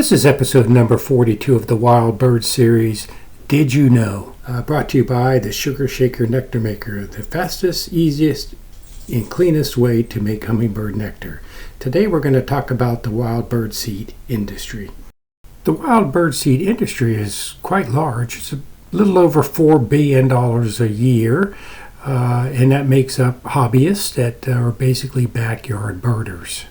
This is episode number 42 of the Wild Bird series, Did You Know? Brought to you by the Sugar Shaker Nectar Maker, the fastest, easiest, and cleanest way to make hummingbird nectar. Today we're going to talk about the wild bird seed industry. The wild bird seed industry is quite large. It's a little over $4 billion a year, and that makes up hobbyists that are basically backyard birders.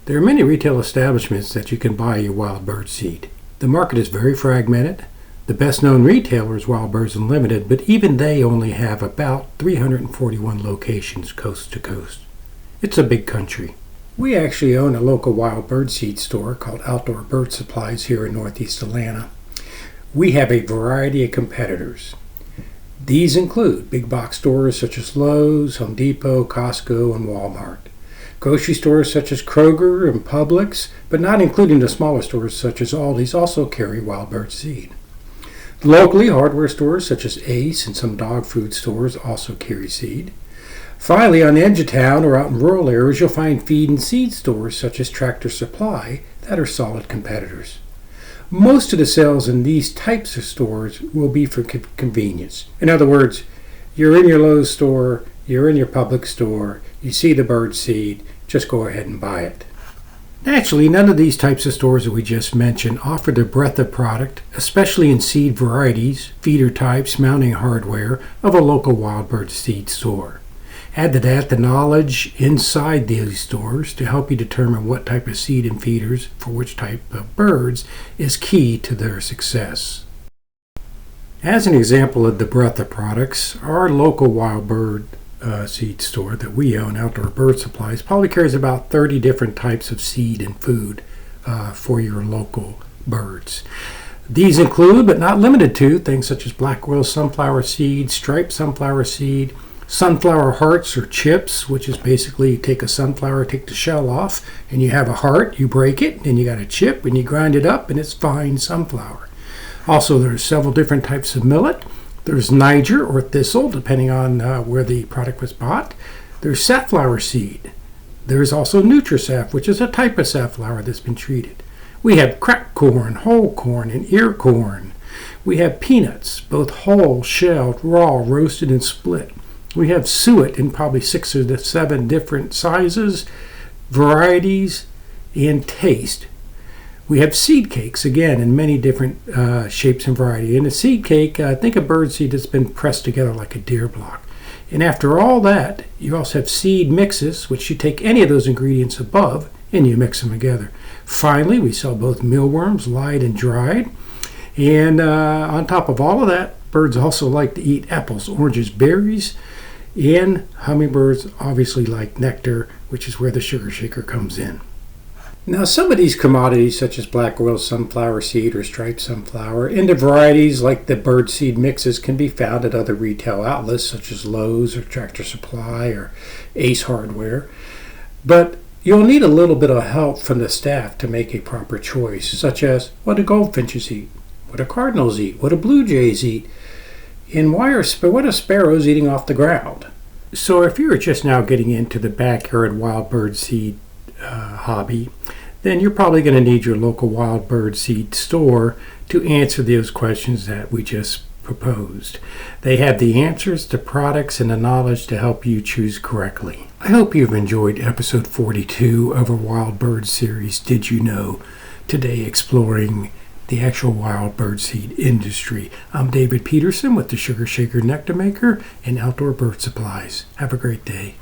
There are many retail establishments that you can buy your wild bird seed. The market is very fragmented. The best known retailer is Wild Birds Unlimited, but even they only have about 341 locations coast to coast. It's a big country. We actually own a local wild bird seed store called Outdoor Bird Supplies here in Northeast Atlanta. We have a variety of competitors. These include big box stores such as Lowe's, Home Depot, Costco, and Walmart. Grocery stores such as Kroger and Publix, but not including the smaller stores such as Aldi's, also carry wild bird seed. Locally, hardware stores such as Ace and some dog food stores also carry seed. Finally, on the edge of town or out in rural areas, you'll find feed and seed stores such as Tractor Supply that are solid competitors. Most of the sales in these types of stores will be for convenience. In other words, you're in your Lowe's store, you're in your Publix store, you see the bird seed, just go ahead and buy it. Naturally, none of these types of stores that we just mentioned offer the breadth of product, especially in seed varieties, feeder types, mounting hardware, of a local wild bird seed store. Add to that the knowledge inside these stores to help you determine what type of seed and feeders for which type of birds is key to their success. As an example of the breadth of products, our local wild bird seed store that we own, Outdoor Bird Supplies, probably carries about 30 different types of seed and food for your local birds. These include, but not limited to, things such as black oil sunflower seed, striped sunflower seed, sunflower hearts or chips, which is basically you take a sunflower, take the shell off, and you have a heart, you break it, and you got a chip, and you grind it up, and it's fine sunflower. Also, there's several different types of millet. There's Niger or thistle, depending on where the product was bought. There's safflower seed. There's also Nutrisaf, which is a type of safflower that's been treated. We have cracked corn, whole corn, and ear corn. We have peanuts, both whole, shelled, raw, roasted, and split. We have suet in probably 6 or 7 different sizes, varieties, and taste. We have seed cakes, again, in many different shapes and variety. In a seed cake, think of bird seed that's been pressed together like a deer block. And after all that, you also have seed mixes, which you take any of those ingredients above and you mix them together. Finally, we sell both mealworms, light and dried. And on top of all of that, birds also like to eat apples, oranges, berries, and hummingbirds obviously like nectar, which is where the sugar shaker comes in. Now, some of these commodities, such as black oil sunflower seed or striped sunflower, and the varieties like the bird seed mixes can be found at other retail outlets such as Lowe's or Tractor Supply or Ace Hardware. But you'll need a little bit of help from the staff to make a proper choice, such as what do goldfinches eat, what do cardinals eat, what do blue jays eat, and what are sparrows eating off the ground. So if you're just now getting into the backyard wild bird seed hobby, then you're probably going to need your local wild bird seed store to answer those questions that we just proposed. They have the answers, the products, and the knowledge to help you choose correctly. I hope you've enjoyed episode 42 of our Wild Bird series, Did You Know? Today exploring the actual wild bird seed industry. I'm David Peterson with the Sugar Shaker Nectar Maker and Outdoor Bird Supplies. Have a great day.